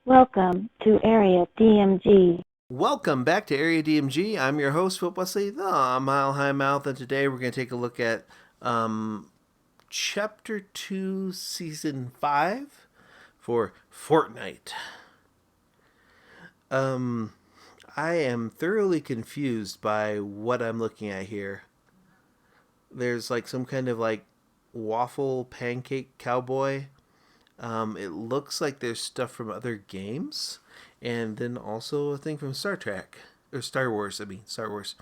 Welcome to Area DMG. Welcome back to Area DMG. I'm your host, Philip Wesley, the Mile High Mouth, and today we're going to take a look at Chapter 2, Season 5 for Fortnite. I am thoroughly confused by what I'm looking at here. There's like some kind of like waffle pancake cowboy. It looks like there's stuff from other games, and then also a thing from Star Trek or Star Wars. Star Wars.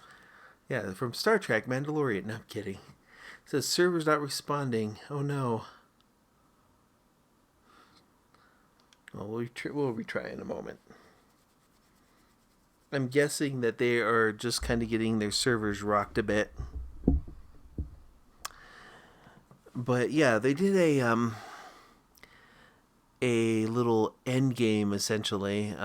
Yeah, from Star Trek, Mandalorian. No, I'm kidding. It says server's not responding. Oh no. Well, we'll retry in a moment. I'm guessing that they are just kind of getting their servers rocked a bit. But yeah, they did a little end game essentially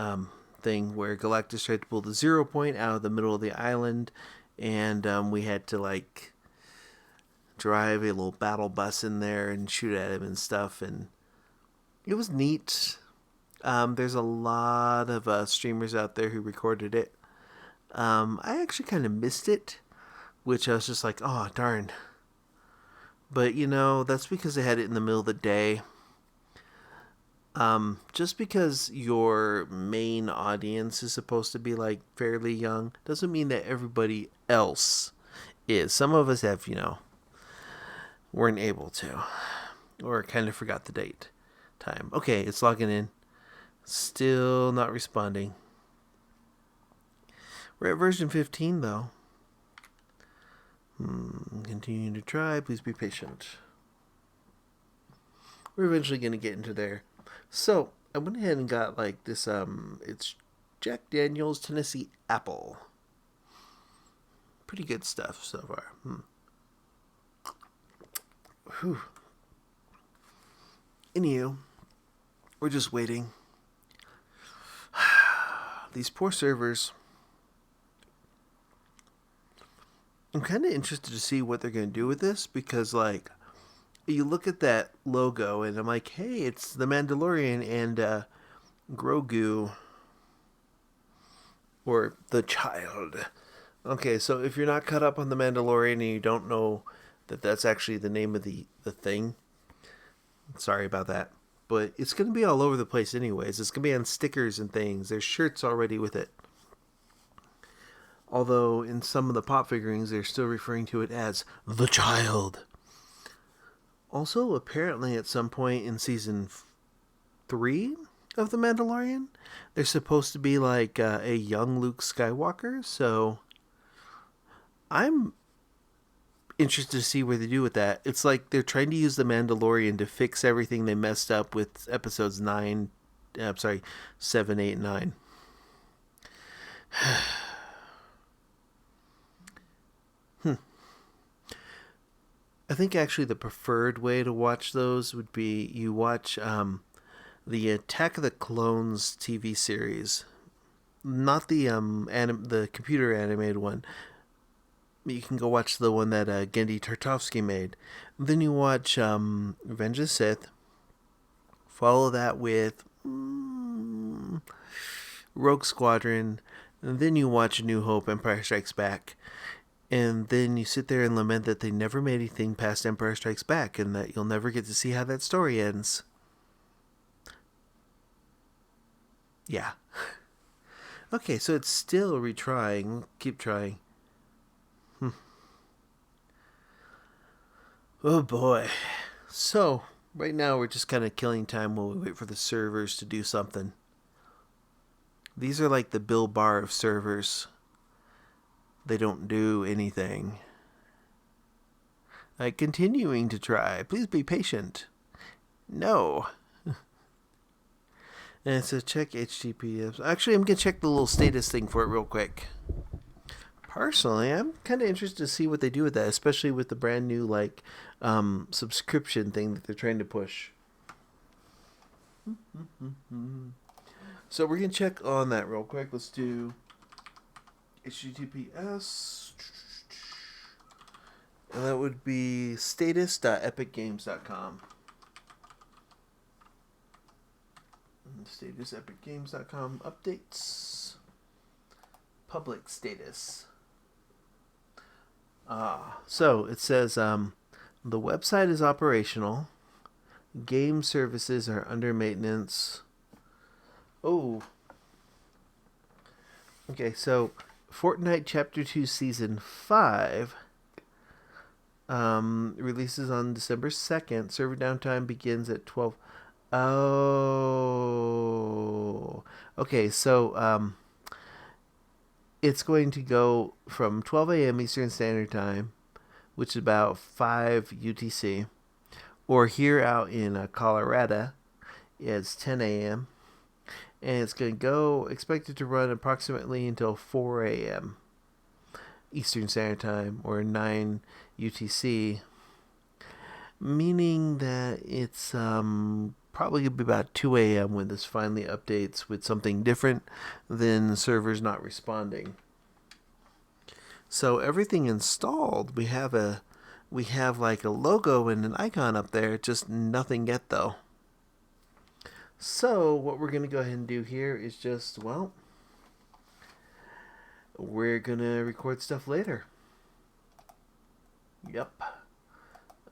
thing where Galactus tried to pull the 0 point out of the middle of the island, and we had to like drive a little battle bus in there and shoot at him and stuff, and it was neat. There's a lot of streamers out there who recorded it. I actually kind of missed it, which I was just like, oh darn. But you know, that's because they had it in the middle of the day. Just because your main audience is supposed to be like fairly young doesn't mean that everybody else is. Some of us have, weren't able to, or kind of forgot the date time. Okay, it's logging in. Still not responding. We're at version 15 though. Continuing to try. Please be patient. We're eventually going to get into there. So, I went ahead and got like this, it's Jack Daniel's Tennessee Apple. Pretty good stuff so far. Whew. Anywho, we're just waiting. These poor servers. I'm kind of interested to see what they're going to do with this, because like, you look at that logo and I'm like, hey, it's the Mandalorian and Grogu, or the child. Okay, so if you're not caught up on the Mandalorian and you don't know that that's actually the name of the thing, sorry about that. But it's going to be all over the place anyways. It's going to be on stickers and things. There's shirts already with it. Although in some of the pop figurines, they're still referring to it as the child. Also, apparently at some point in season 3 of The Mandalorian, there's supposed to be like a young Luke Skywalker. So I'm interested to see where they do with that. It's like they're trying to use The Mandalorian to fix everything they messed up with episodes 7, 8, and 9. I think actually the preferred way to watch those would be you watch the Attack of the Clones TV series, not the the computer animated one. You can go watch the one that Genndy Tartakovsky made. Then you watch Revenge of the Sith. Follow that with Rogue Squadron. And then you watch New Hope, Empire Strikes Back. And then you sit there and lament that they never made anything past Empire Strikes Back, and that you'll never get to see how that story ends. Yeah. Okay, so it's still retrying. Keep trying. Oh boy. So, right now we're just kind of killing time while we wait for the servers to do something. These are like the Bill Barr of servers. They don't do anything. Like, continuing to try. Please be patient. No. And it says check HTTPS. Actually, I'm going to check the little status thing for it real quick. Personally, I'm kind of interested to see what they do with that, especially with the brand new like subscription thing that they're trying to push. So we're going to check on that real quick. Let's do HTTPS. And that would be status.epicgames.com. Status epicgames.com updates. Public status. So it says the website is operational. Game services are under maintenance. Oh. Okay, so Fortnite Chapter 2 Season 5 releases on December 2nd. Server downtime begins at 12. Oh. Okay, so it's going to go from 12 a.m. Eastern Standard Time, which is about 5 UTC. Or here out in Colorado, it's 10 a.m. And it's going to go, expected to run approximately until 4 a.m. Eastern Standard Time, or 9 UTC. Meaning that it's probably going to be about 2 a.m. when this finally updates with something different than servers not responding. So everything installed, we have like a logo and an icon up there, just nothing yet though. So what we're going to go ahead and do here is just, well, we're going to record stuff later. Yep.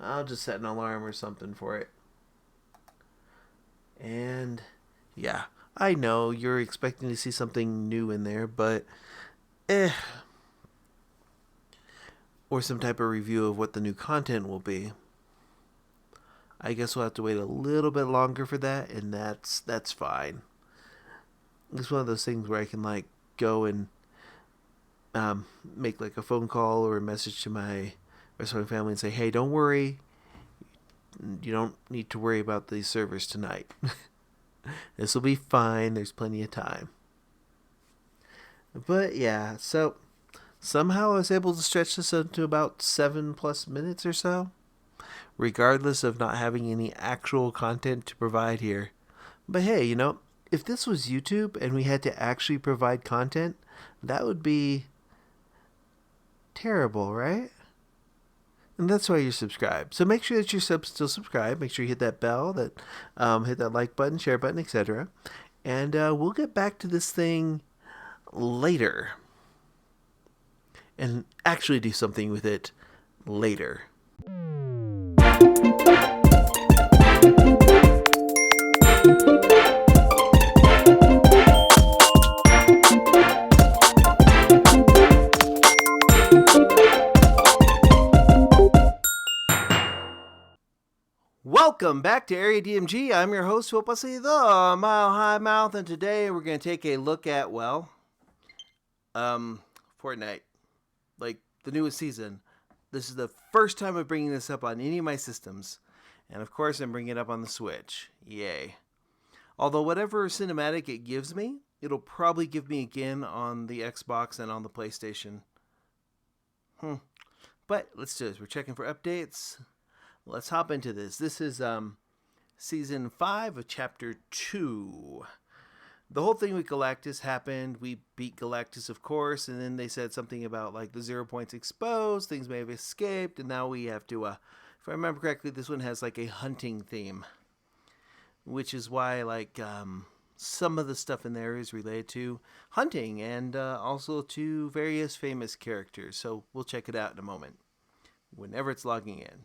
I'll just set an alarm or something for it. And yeah, I know you're expecting to see something new in there, but or some type of review of what the new content will be. I guess we'll have to wait a little bit longer for that, and that's fine. It's one of those things where I can like go and make like a phone call or a message to my restaurant family and say, hey, don't worry. You don't need to worry about these servers tonight. This will be fine. There's plenty of time. But yeah, so somehow I was able to stretch this up to about 7+ minutes or so, regardless of not having any actual content to provide here. But hey, you know, if this was YouTube and we had to actually provide content, that would be terrible, right? And that's why you're subscribed. So make sure that you're still subscribed. Make sure you hit that bell, hit that like button, share button, etc. And we'll get back to this thing later. And actually do something with it later. Welcome back to Area DMG. I'm your host, Phil Bussey, the Mile High Mouth, and today we're going to take a look at, well, Fortnite, like the newest season. This is the first time I'm bringing this up on any of my systems, and of course I'm bringing it up on the Switch. Yay. Although whatever cinematic it gives me, it'll probably give me again on the Xbox and on the PlayStation. But let's do this. We're checking for updates. Let's hop into this. This is Season 5 of Chapter 2. The whole thing with Galactus happened. We beat Galactus, of course, and then they said something about like the 0 points exposed, things may have escaped, and now we have to, if I remember correctly, this one has like a hunting theme, which is why like some of the stuff in there is related to hunting and also to various famous characters. So we'll check it out in a moment, whenever it's logging in.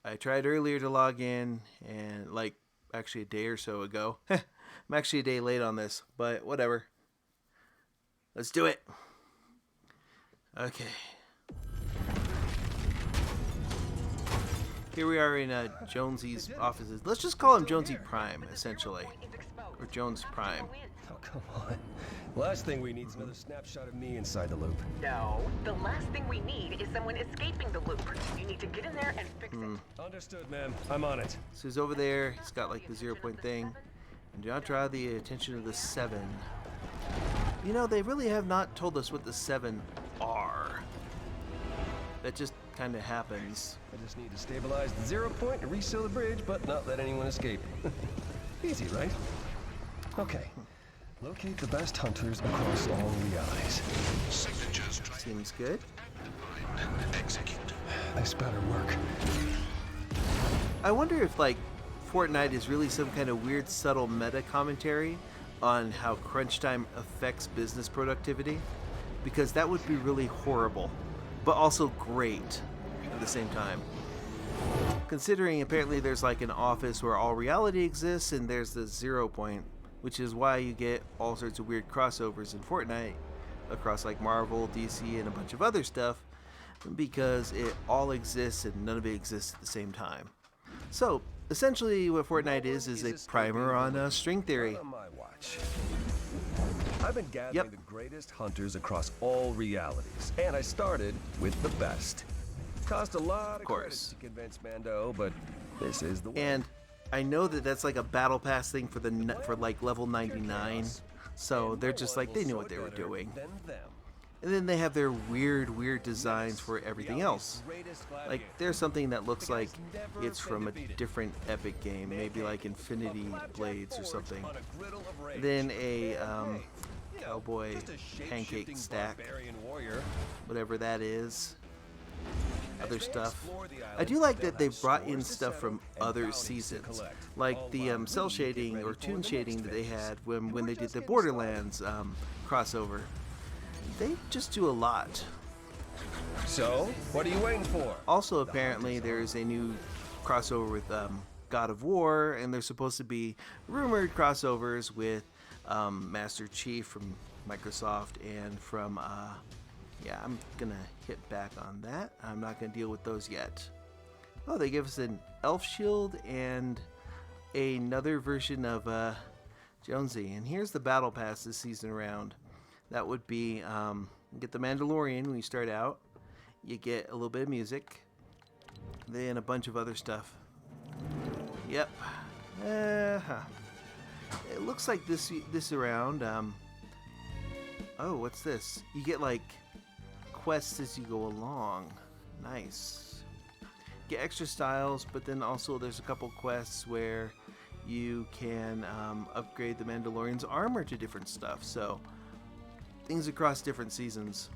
I tried earlier to log in, and like actually a day or so ago. I'm actually a day late on this, but whatever. Let's do it. Okay. Here we are in Jonesy's offices. Let's just call him Jonesy Prime, essentially. Or Jones Prime. Oh, come on. Last thing we need is another snapshot of me inside the loop. No, the last thing we need is someone escaping the loop. You need to get in there and fix it. Understood, ma'am. I'm on it. So he's over there. He's got like the 0 point thing. And do not draw the attention of the 7. You know, they really have not told us what the 7 are. That just kind of happens. I just need to stabilize the 0 point and reseal the bridge, but not let anyone escape. Easy, right? Okay. Locate the best hunters across all realities. Seems good. This better work. I wonder if like Fortnite is really some kind of weird, subtle meta commentary on how crunch time affects business productivity, because that would be really horrible, but also great at the same time. Considering apparently there's like an office where all reality exists, and there's the 0 point, which is why you get all sorts of weird crossovers in Fortnite across like Marvel, DC, and a bunch of other stuff, because it all exists and none of it exists at the same time. So essentially what Fortnite is a primer on string theory. Not on my watch. I've been gathering the greatest hunters across all realities, and I started with the best. Cost a lot of credits to convince Mando, but this is the way. And I know that that's like a battle pass thing for like level 99, so they're just like, they knew what they were doing. And then they have their weird designs for everything else. Like there's something that looks like it's from a different Epic game, maybe like Infinity Blades or something. Then a cowboy pancake stack, whatever that is. Other stuff. I do like that they brought in stuff from other seasons, like the cell shading or toon shading that they had when they did the Borderlands crossover. They just do a lot. So, what are you waiting for? Also, apparently, there's a new crossover with God of War, and there's supposed to be rumored crossovers with Master Chief from Microsoft and from yeah, I'm gonna hit back on that. I'm not gonna deal with those yet. Oh, they give us an elf shield and another version of Jonesy. And here's the battle pass this season around. That would be, you get the Mandalorian when you start out. You get a little bit of music. Then a bunch of other stuff. Yep. It looks like this around. Oh, what's this? You get like quests as you go along. Nice. Get extra styles, but then also there's a couple quests where you can upgrade the Mandalorian's armor to different stuff. So things across different seasons.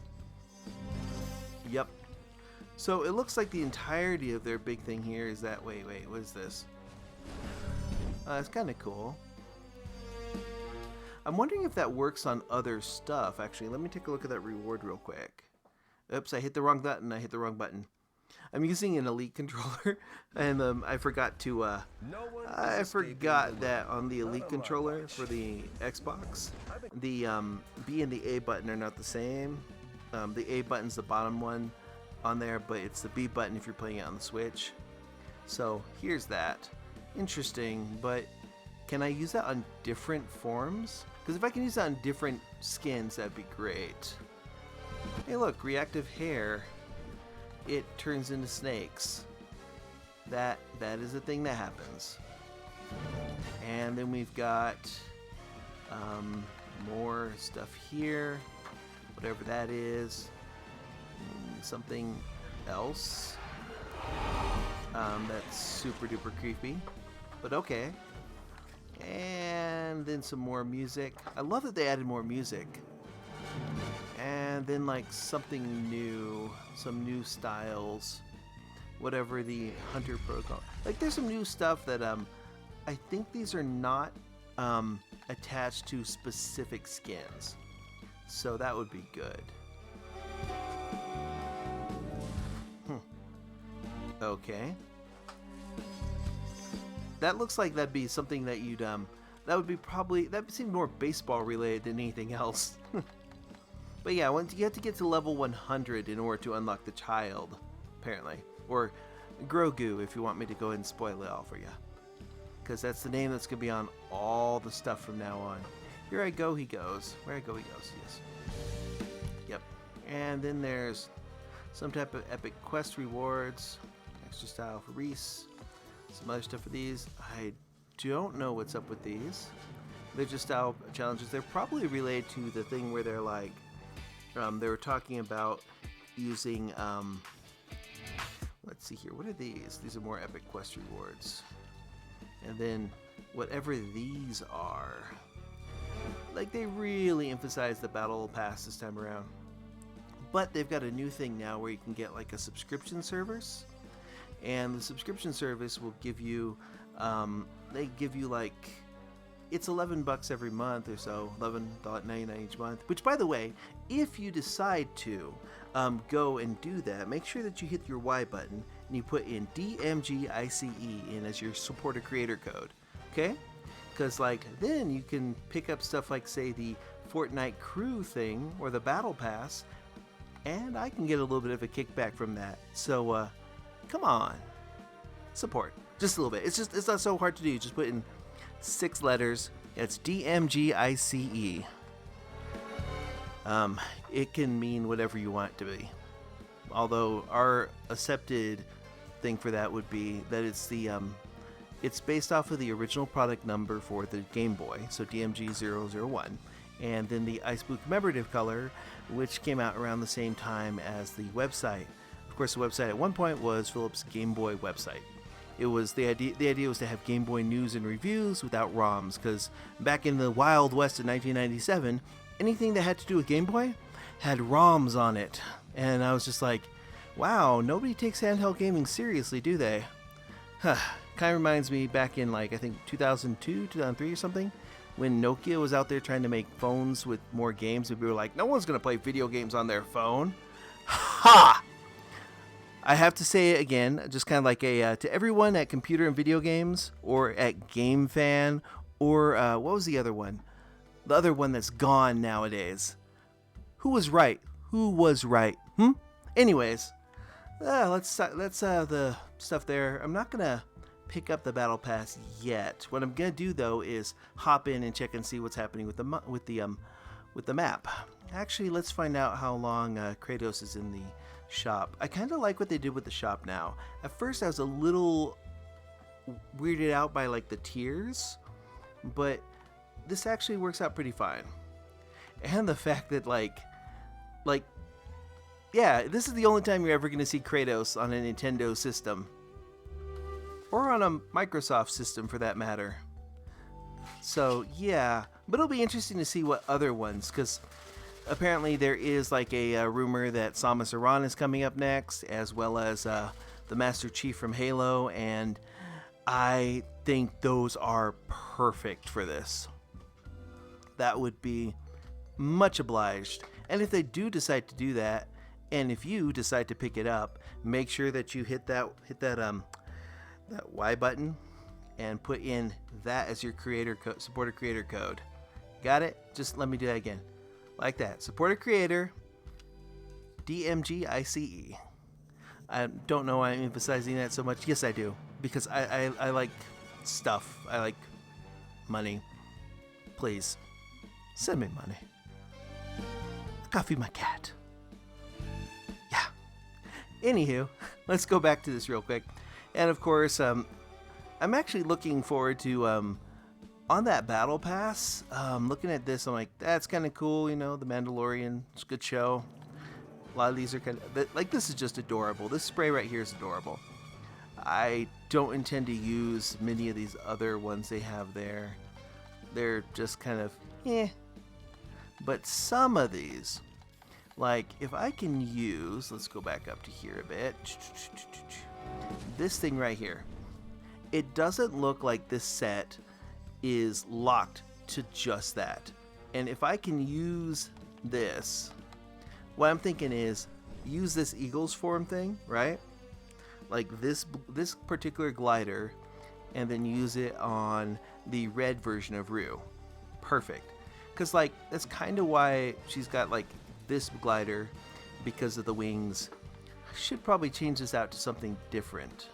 Yep. So it looks like the entirety of their big thing here is that. Wait, what is this? It's kind of cool. I'm wondering if that works on other stuff. Actually, let me take a look at that reward real quick. Oops, I hit the wrong button. I'm using an Elite controller, and I forgot to. I forgot that on the Elite controller for the Xbox, the B and the A button are not the same. The A button's the bottom one on there, but it's the B button if you're playing it on the Switch. So here's that. Interesting, but can I use that on different forms? Because if I can use that on different skins, that'd be great. Hey, look, reactive hair. It turns into snakes. That is a thing that happens. And then we've got more stuff here, whatever that is. Something else that's super duper creepy, but okay. And then some more music. I love that they added more music. And then like something new, some new styles, whatever the hunter protocol. Like there's some new stuff that I think these are not attached to specific skins, so that would be good. Okay. That looks like that'd be something that you'd that would be probably, that would seem more baseball related than anything else. But yeah, you have to get to level 100 in order to unlock the child, apparently. Or Grogu, if you want me to go ahead and spoil it all for you. Because that's the name that's going to be on all the stuff from now on. Here I go, he goes. Where I go, he goes, yes. Yep. And then there's some type of epic quest rewards. Extra style for Reese. Some other stuff for these. I don't know what's up with these. They're just style challenges. They're probably related to the thing where they're like, they were talking about using, let's see here, what are these? These are more epic quest rewards. And then whatever these are, like they really emphasize the battle pass this time around. But they've got a new thing now where you can get like a subscription service. And the subscription service will give you They give you like, it's $11 every month or so, $11.99 each month. Which, by the way, if you decide to go and do that, make sure that you hit your Y button and you put in DMG ICE in as your support a creator code. Okay? Because like then you can pick up stuff like, say, the Fortnite crew thing or the battle pass, and I can get a little bit of a kickback from that. So come on, support just a little bit. It's not so hard to do. Just put in 6 letters. It's DMG ICE. It can mean whatever you want it to be. Although our accepted thing for that would be that it's the it's based off of the original product number for the Game Boy, so DMG 001, and then the Ice Blue commemorative color, which came out around the same time as the website. Of course, the website at one point was Philips' Game Boy website. It was the idea was to have Game Boy news and reviews without ROMs, because back in the Wild West in 1997, anything that had to do with Game Boy had ROMs on it. And I was just like, wow, nobody takes handheld gaming seriously, do they? Kind of reminds me back in, like, I think 2002, 2003 or something, when Nokia was out there trying to make phones with more games, and we were like, no one's going to play video games on their phone. Ha! I have to say it again, just kind of like a, to everyone at Computer and Video Games, or at Game Fan, or, what was the other one? The other one that's gone nowadays. Who was right? Who was right? Anyways, let's the stuff there. I'm not going to pick up the battle pass yet. What I'm gonna do though is hop in and check and see what's happening with the map. Actually, let's find out how long Kratos is in the shop. I kind of like what they did with the shop now. At first, I was a little weirded out by like the tiers, but this actually works out pretty fine. And the fact that like yeah, this is the only time you're ever gonna see Kratos on a Nintendo system. Or on a Microsoft system, for that matter. So, yeah. But it'll be interesting to see what other ones, because apparently there is like a rumor that Samus Aran is coming up next, as well as the Master Chief from Halo, and I think those are perfect for this. That would be much obliged. And if they do decide to do that, and if you decide to pick it up, make sure that you hit that Y button and put in that as your creator code, support a creator code. Got it? Just let me do that again. Like that. Support a creator, DMG ICE. I don't know why I'm emphasizing that so much. Yes, I do. Because I like stuff. I like money. Please, send me money. I gotta feed my cat. Yeah. Anywho, let's go back to this real quick. And of course, I'm actually looking forward to, on that battle pass, looking at this, I'm like, that's kind of cool, you know, The Mandalorian, it's a good show. A lot of these are kind of, like, this is just adorable. This spray right here is adorable. I don't intend to use many of these other ones they have there. They're just kind of, But some of these, like, if I can use, let's go back up to here a bit. This thing right here, it doesn't look like this set is locked to just that. And if I can use this, what I'm thinking is use this Eagles form thing, right? Like this particular glider, and then use it on the red version of Rue. Perfect. Because like that's kind of why she's got like this glider, because of the wings. I should probably change this out to something different.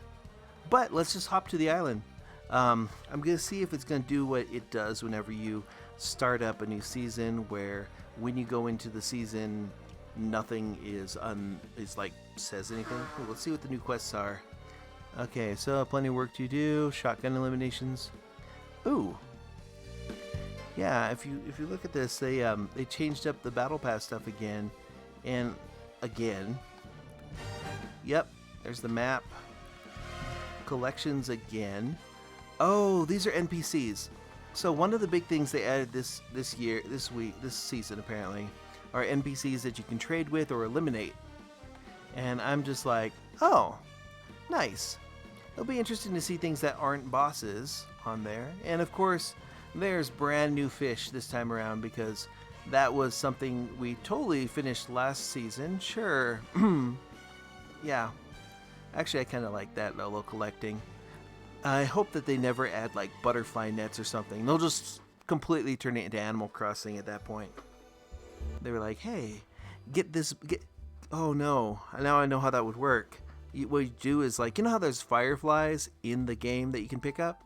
But let's just hop to the island. I'm going to see if it's going to do what it does whenever you start up a new season, where when you go into the season, nothing is like says anything. Ooh, let's see what the new quests are. Okay, so plenty of work to do. Shotgun eliminations. Ooh. Yeah, if you look at this, they changed up the battle pass stuff again and again. Yep, there's the map. Collections again. Oh, these are NPCs. So one of the big things they added this season apparently, are NPCs that you can trade with or eliminate. And I'm just like, oh, nice. it'll be interesting to see things that aren't bosses on there. And of course, there's brand new fish this time around because that was something we totally finished last season. Sure. Yeah. Actually, I kind of like that level collecting. I hope that they never add like butterfly nets or something. They'll just completely turn it into Animal Crossing at that point. They were like, hey, get this, oh no, now I know how that would work. What you do is like, you know how there's fireflies in the game that you can pick up?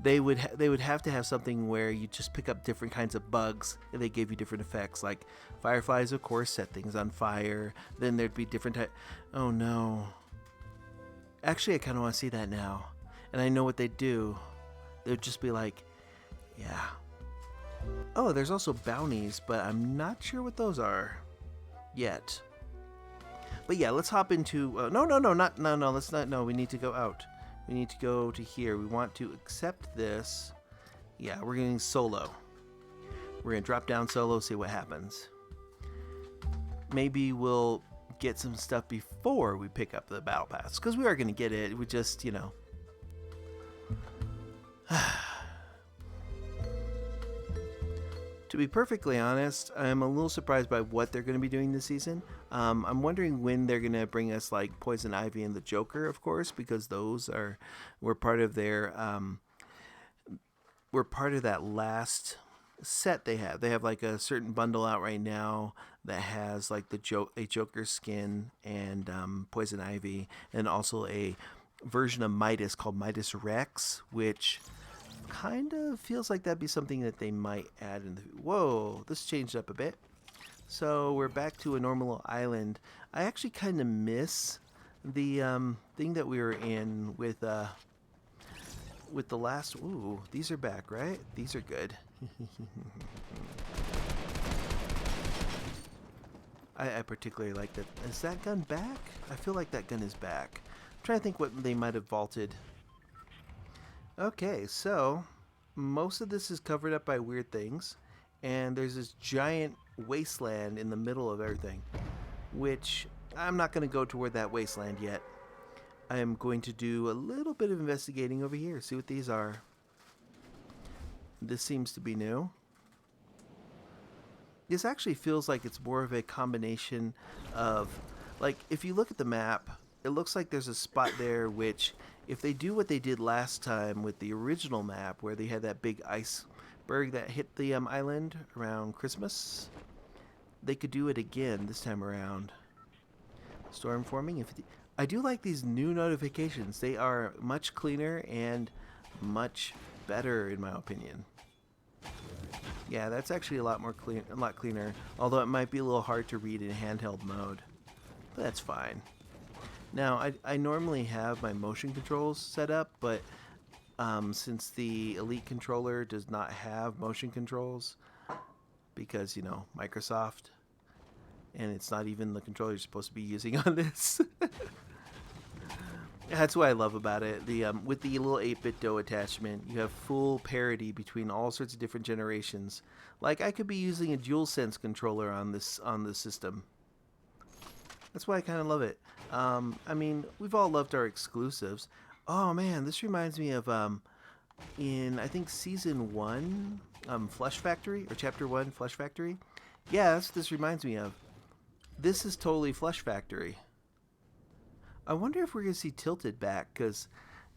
They would have to have something where you just pick up different kinds of bugs and they give you different effects. Like fireflies, of course, set things on fire. Then there'd be different oh no. Actually, I kind of want to see that now. And I know what they'd do. They'd just be like, yeah. Oh, there's also bounties, but I'm not sure what those are yet. But yeah, let's hop into... no, let's not. No, we need to go out. We need to go to here. We want to accept this. Yeah, we're getting solo. We're going to drop down solo, see what happens. Maybe we'll get some stuff before we pick up the battle pass, because we are going to get it. We just, you know... To be perfectly honest, I'm a little surprised by what they're going to be doing this season. I'm wondering when they're going to bring us like Poison Ivy and the Joker, of course, because those were part of their were part of that last set they have. They have like a certain bundle out right now that has like a Joker skin and Poison Ivy, and also a version of Midas called Midas Rex, which kind of feels like that'd be something that they might add in the... Whoa, this changed up a bit. So we're back to a normal island. I actually kind of miss the thing that we were in with the last... Ooh, these are back, right? These are good. I particularly like that. Is that gun back? I feel like that gun is back. I'm trying to think what they might have vaulted. Okay, so most of this is covered up by weird things, and there's this giant wasteland in the middle of everything, which I'm not going to go toward that wasteland yet. I am going to do a little bit of investigating over here, see what these are. This seems to be new. This actually feels like it's more of a combination of, like, if you look at the map, it looks like there's a spot there which, if they do what they did last time with the original map, where they had that big iceberg that hit the island around Christmas, they could do it again this time around. Storm forming. I do like these new notifications. They are much cleaner and much better, in my opinion. Yeah, that's actually a lot cleaner. Although it might be a little hard to read in handheld mode, but that's fine. Now, I normally have my motion controls set up, but since the Elite controller does not have motion controls, because, you know, Microsoft, and it's not even the controller you're supposed to be using on this. That's what I love about it. With the little 8-bit DOE attachment, you have full parity between all sorts of different generations. Like, I could be using a DualSense controller on this system. That's why I kind of love it. I mean, we've all loved our exclusives. Oh man, this reminds me of in I think season 1, Flesh Factory, or chapter 1, Flesh Factory. Yeah, that's what this reminds me of. This is totally Flesh Factory. I wonder if we're gonna see Tilted back, cause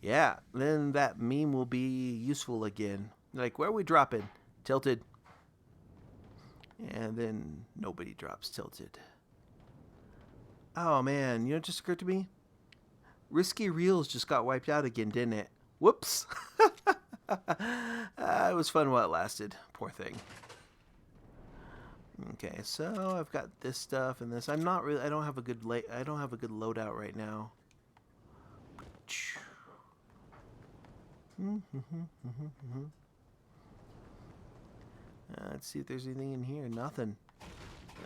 yeah, then that meme will be useful again. Like, where are we dropping? Tilted. And then nobody drops Tilted. Oh man, you know what just occurred to me? Risky Reels just got wiped out again, didn't it? Whoops. It was fun while it lasted. Poor thing. Okay, so I've got this stuff and this. I don't have a good loadout right now. Let's see if there's anything in here. Nothing.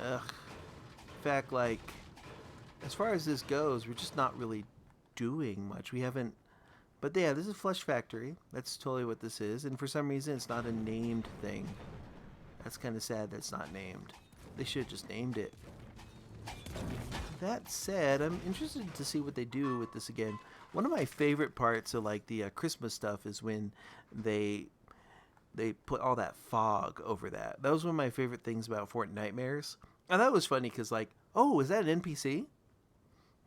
Ugh. In fact, like, as far as this goes, we're just not really doing much. We haven't... But yeah, this is Flesh Factory. That's totally what this is. And for some reason, it's not a named thing. That's kind of sad that it's not named. They should have just named it. that said, I'm interested to see what they do with this again. One of my favorite parts of like the Christmas stuff is when they put all that fog over that. That was one of my favorite things about Fortnitemares. And that was funny because like, oh, is that an NPC?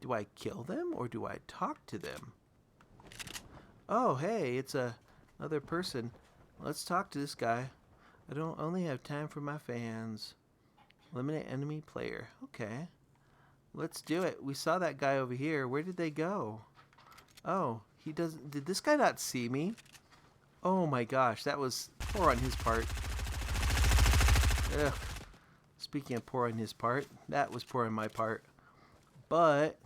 Do I kill them or do I talk to them? Oh, hey, it's another person. Let's talk to this guy. I don't only have time for my fans. Eliminate enemy player. Okay. Let's do it. We saw that guy over here. Where did they go? Oh, he doesn't... Did this guy not see me? Oh my gosh, that was poor on his part. Ugh. Speaking of poor on his part, that was poor on my part. But...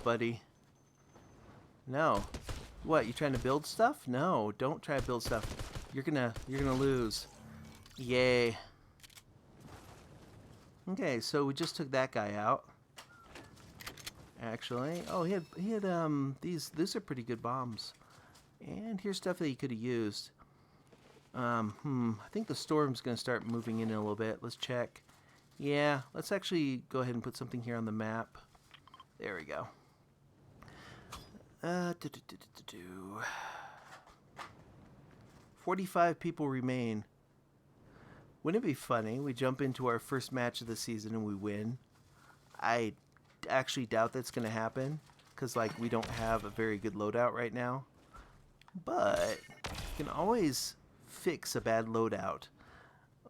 buddy. No. What, you trying to build stuff? No, don't try to build stuff. You're gonna lose. Yay. Okay, so we just took that guy out. Actually, oh, he had these are pretty good bombs. And here's stuff that he could have used. I think the storm's gonna start moving in a little bit. Let's check. Yeah, let's actually go ahead and put something here on the map. There we go. 45 people remain. Wouldn't it be funny? We jump into our first match of the season and we win. I actually doubt that's going to happen because like we don't have a very good loadout right now. But you can always fix a bad loadout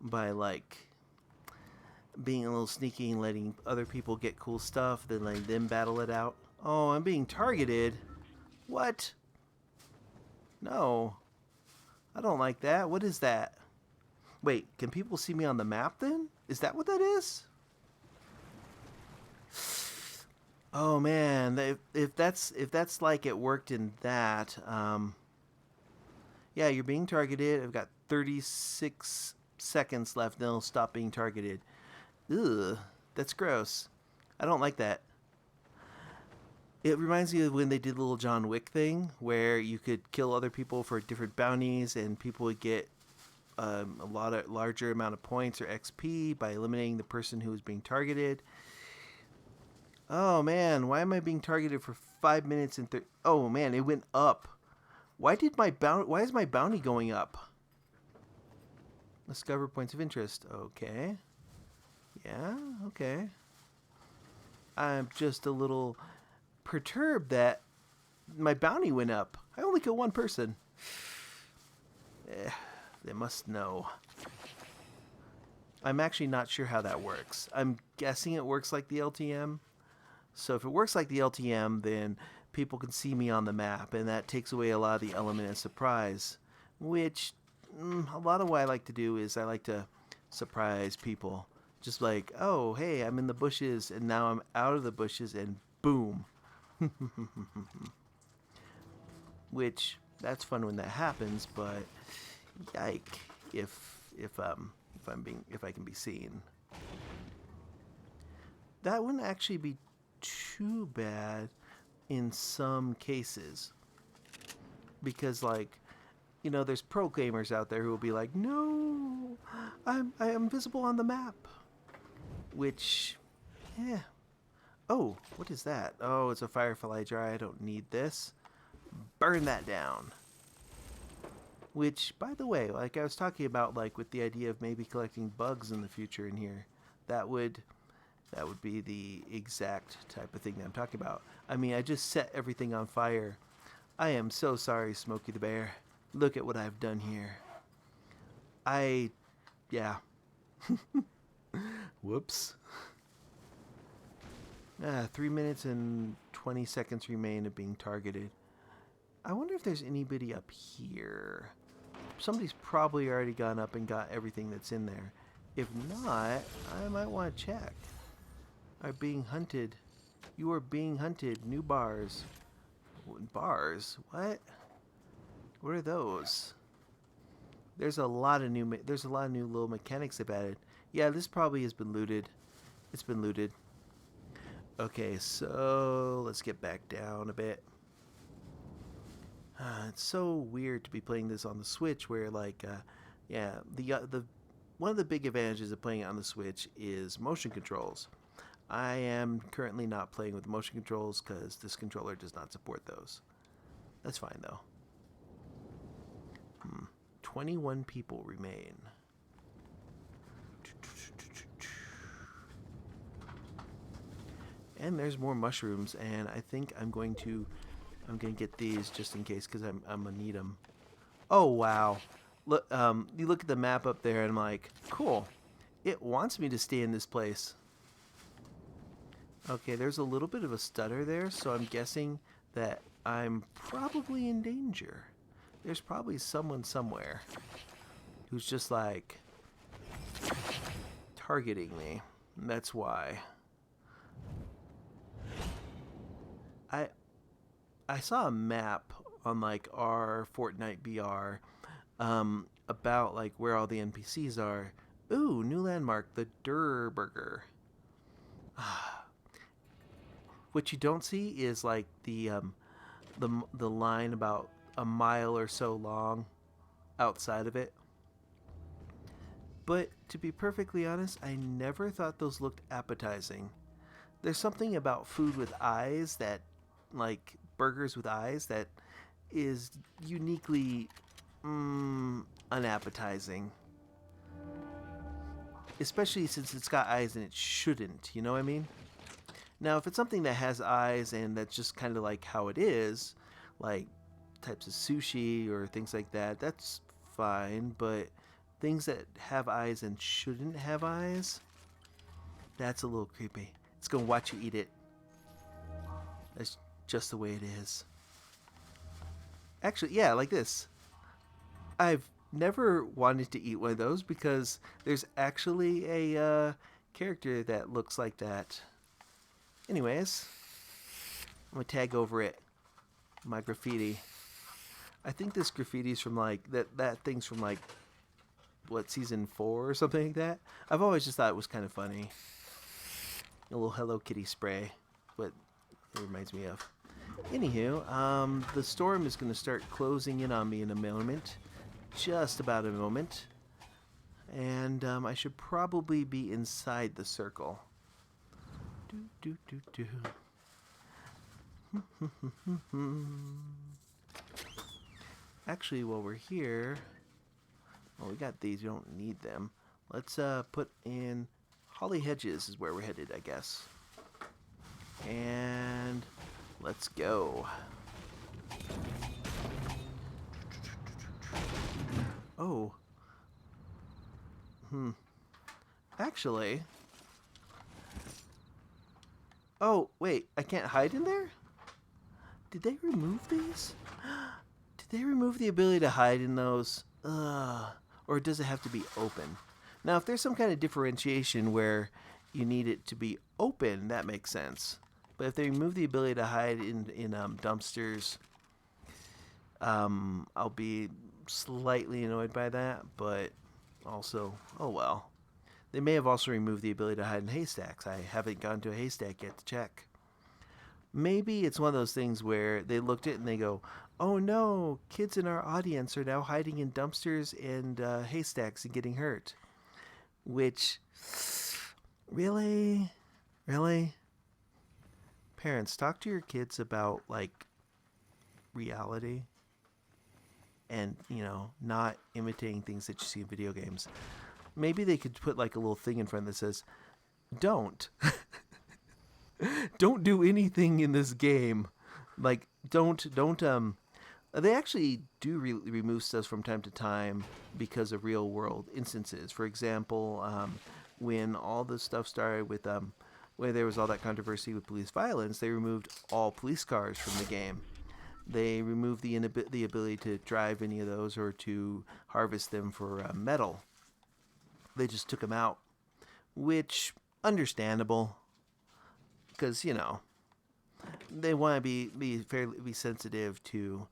by like being a little sneaky and letting other people get cool stuff, then letting them battle it out. Oh, I'm being targeted. What? No. I don't like that. What is that? Wait, can people see me on the map then? Is that what that is? Oh man, if that's like it worked in that, yeah, you're being targeted. I've got 36 seconds left, then it'll stop being targeted. Ugh, that's gross. I don't like that. It reminds me of when they did the little John Wick thing, where you could kill other people for different bounties, and people would get a larger amount of points or XP by eliminating the person who was being targeted. Oh man, why am I being targeted for 5 minutes and oh man, it went up. Why is my bounty going up? Discover points of interest. Okay. Yeah, okay. I'm just a little perturbed that my bounty went up. I only killed one person. They must know. I'm actually not sure how that works. I'm guessing it works like the LTM. So if it works like the LTM, then people can see me on the map, and that takes away a lot of the element of surprise, which a lot of what I like to do is I like to surprise people. Just like, oh, hey, I'm in the bushes, and now I'm out of the bushes, and boom. Which, that's fun when that happens, but yike if I can be seen. That wouldn't actually be too bad in some cases, because like, you know, there's pro gamers out there who will be like, no, I am visible on the map, which, yeah. Oh, what is that? Oh, it's a firefly jar. I don't need this. Burn that down. Which, by the way, like I was talking about, like with the idea of maybe collecting bugs in the future in here, that would be the exact type of thing that I'm talking about. I mean, I just set everything on fire. I am so sorry, Smokey the Bear. Look at what I've done here. Yeah. Whoops. 3 minutes and 20 seconds remain of being targeted. I wonder if there's anybody up here. Somebody's probably already gone up and got everything that's in there. If not, I might want to check. Are being hunted. You are being hunted. New bars. Bars? What? What are those? There's a lot of new little mechanics they've added. Yeah, this probably has been looted. It's been looted. Okay, so let's get back down a bit. It's so weird to be playing this on the Switch, where like, yeah, the one of the big advantages of playing it on the Switch is motion controls. I am currently not playing with motion controls because this controller does not support those. That's fine though. 21 people remain. And there's more mushrooms, and I think I'm going to get these just in case because I'm gonna need them. Oh wow! Look, you look at the map up there, and I'm like, cool. It wants me to stay in this place. Okay, there's a little bit of a stutter there, so I'm guessing that I'm probably in danger. There's probably someone somewhere who's just like targeting me. That's why. I saw a map on like our Fortnite BR about like where all the NPCs are. Ooh, new landmark, the Durr Burger. What you don't see is like the line about a mile or so long outside of it. But to be perfectly honest, I never thought those looked appetizing. There's something about food with eyes that, like burgers with eyes, that is uniquely unappetizing. Especially since it's got eyes and it shouldn't, you know what I mean? Now, if it's something that has eyes and that's just kind of like how it is, like types of sushi or things like that, that's fine. But things that have eyes and shouldn't have eyes, that's a little creepy. It's going to watch you eat it. That's just the way it is. Actually, yeah, like this. I've never wanted to eat one of those because there's actually a character that looks like that. Anyways, I'm going to tag over it. My graffiti. I think this graffiti's from like, that thing's from like, what, season 4 or something like that? I've always just thought it was kind of funny. A little Hello Kitty spray. What it reminds me of. Anywho, the storm is going to start closing in on me in a moment. Just about a moment. And I should probably be inside the circle. Actually, while we're here, well, we got these. We don't need them. Let's put in Holly Hedges is where we're headed, I guess. And let's go. Oh. Actually. Oh, wait. I can't hide in there? Did they remove these? Did they remove the ability to hide in those? Or does it have to be open? Now, if there's some kind of differentiation where you need it to be open, that makes sense. But if they remove the ability to hide in dumpsters, I'll be slightly annoyed by that, but also, oh well. They may have also removed the ability to hide in haystacks. I haven't gone to a haystack yet to check. Maybe it's one of those things where they looked at it and they go, oh no, kids in our audience are now hiding in dumpsters and haystacks and getting hurt. Which, really? Parents, talk to your kids about, like, reality. And, not imitating things that you see in video games. Maybe they could put, like, a little thing in front that says, don't. Don't do anything in this game. Like, don't, they actually do remove stuff from time to time because of real world instances. For example, when all this stuff started with, where there was all that controversy with police violence, they removed all police cars from the game. They removed the ability to drive any of those or to harvest them for metal. They just took them out, which, understandable. Because, they want to be sensitive to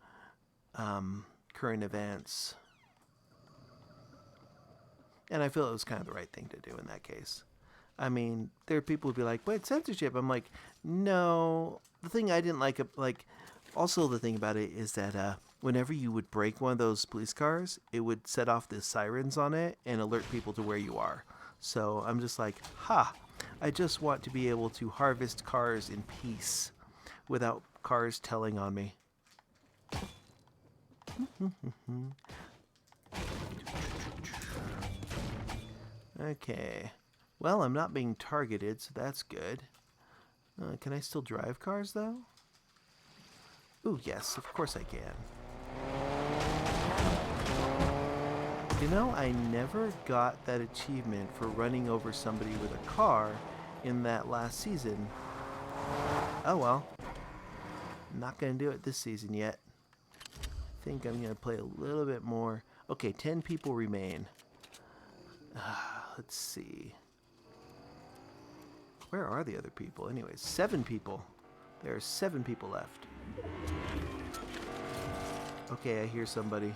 current events. And I feel it was kind of the right thing to do in that case. I mean, there are people who be like, but censorship. I'm like, no. The thing I didn't like, Also, the thing about it is that whenever you would break one of those police cars, it would set off the sirens on it and alert people to where you are. So I'm just like, ha, I just want to be able to harvest cars in peace without cars telling on me. Okay. Well, I'm not being targeted, so that's good. Can I still drive cars, though? Ooh, yes, of course I can. You know, I never got that achievement for running over somebody with a car in that last season. Oh well. Not going to do it this season yet. I think I'm going to play a little bit more. Okay, 10 people remain. Let's see. Where are the other people? Anyways, 7 people. There are 7 people left. Okay, I hear somebody.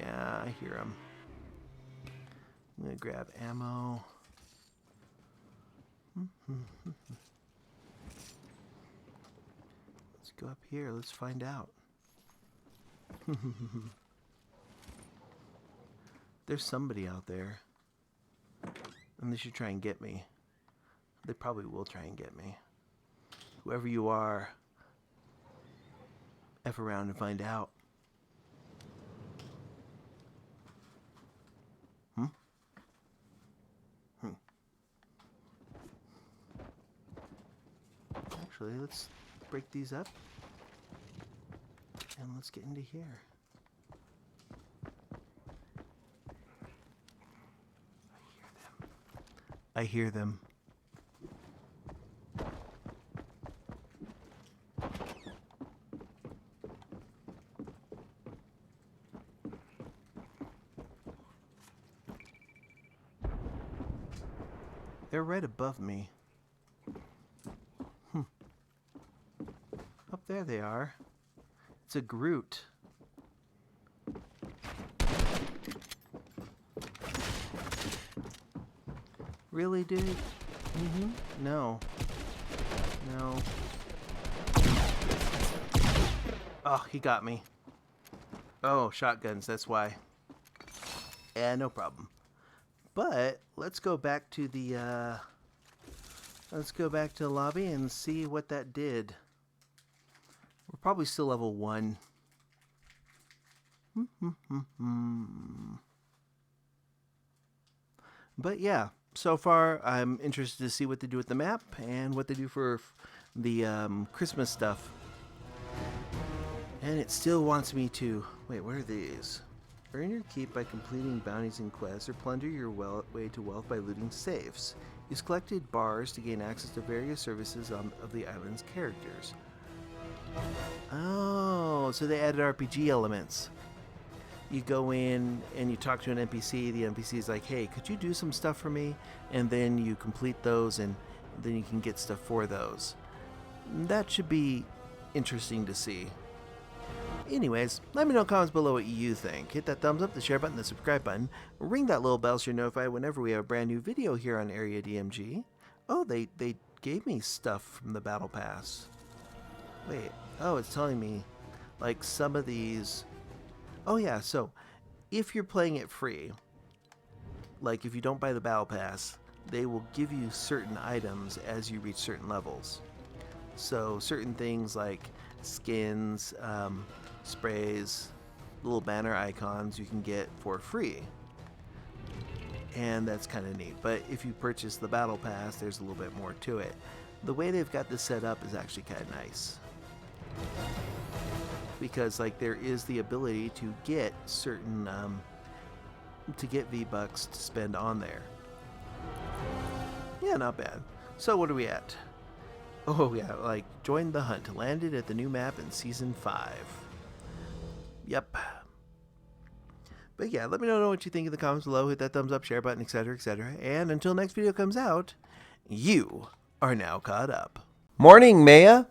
Yeah, I hear him. I'm going to grab ammo. Let's go up here. Let's find out. There's somebody out there. And they should try and get me. They probably will try and get me. Whoever you are, F around and find out. Actually, let's break these up. And let's get into here. I hear them. They're right above me. Up there they are. It's a Groot. Really, dude? No. No. Oh, he got me. Oh, shotguns, that's why. Yeah, no problem. But let's go back to the lobby and see what that did. We're probably still level 1. But yeah, so far I'm interested to see what they do with the map and what they do for the Christmas stuff. And it still wants me to... Wait, what are these? Earn your keep by completing bounties and quests, or plunder your way to wealth by looting safes. Use collected bars to gain access to various services of the island's characters. Oh, so they added RPG elements. You go in and you talk to an NPC. The NPC is like, hey, could you do some stuff for me? And then you complete those, and then you can get stuff for those. That should be interesting to see. Anyways, let me know in the comments below what you think. Hit that thumbs up, the share button, the subscribe button. Ring that little bell so you're notified whenever we have a brand new video here on Area DMG. Oh, they gave me stuff from the Battle Pass. Wait, oh, it's telling me, like, some of these... Oh yeah, so, if you're playing it free, like, if you don't buy the Battle Pass, they will give you certain items as you reach certain levels. So, certain things like skins, sprays, little banner icons you can get for free. And that's kind of neat. But if you purchase the Battle Pass, there's a little bit more to it. The way they've got this set up is actually kind of nice. Because, like, there is the ability to get certain, to get V-Bucks to spend on there. Yeah, not bad. So what are we at? Oh yeah, like, join the hunt. Landed at the new map in Season 5. Yep. But yeah, let me know what you think in the comments below. Hit that thumbs up, share button, etc., etc. And until next video comes out, you are now caught up. Morning, Maya!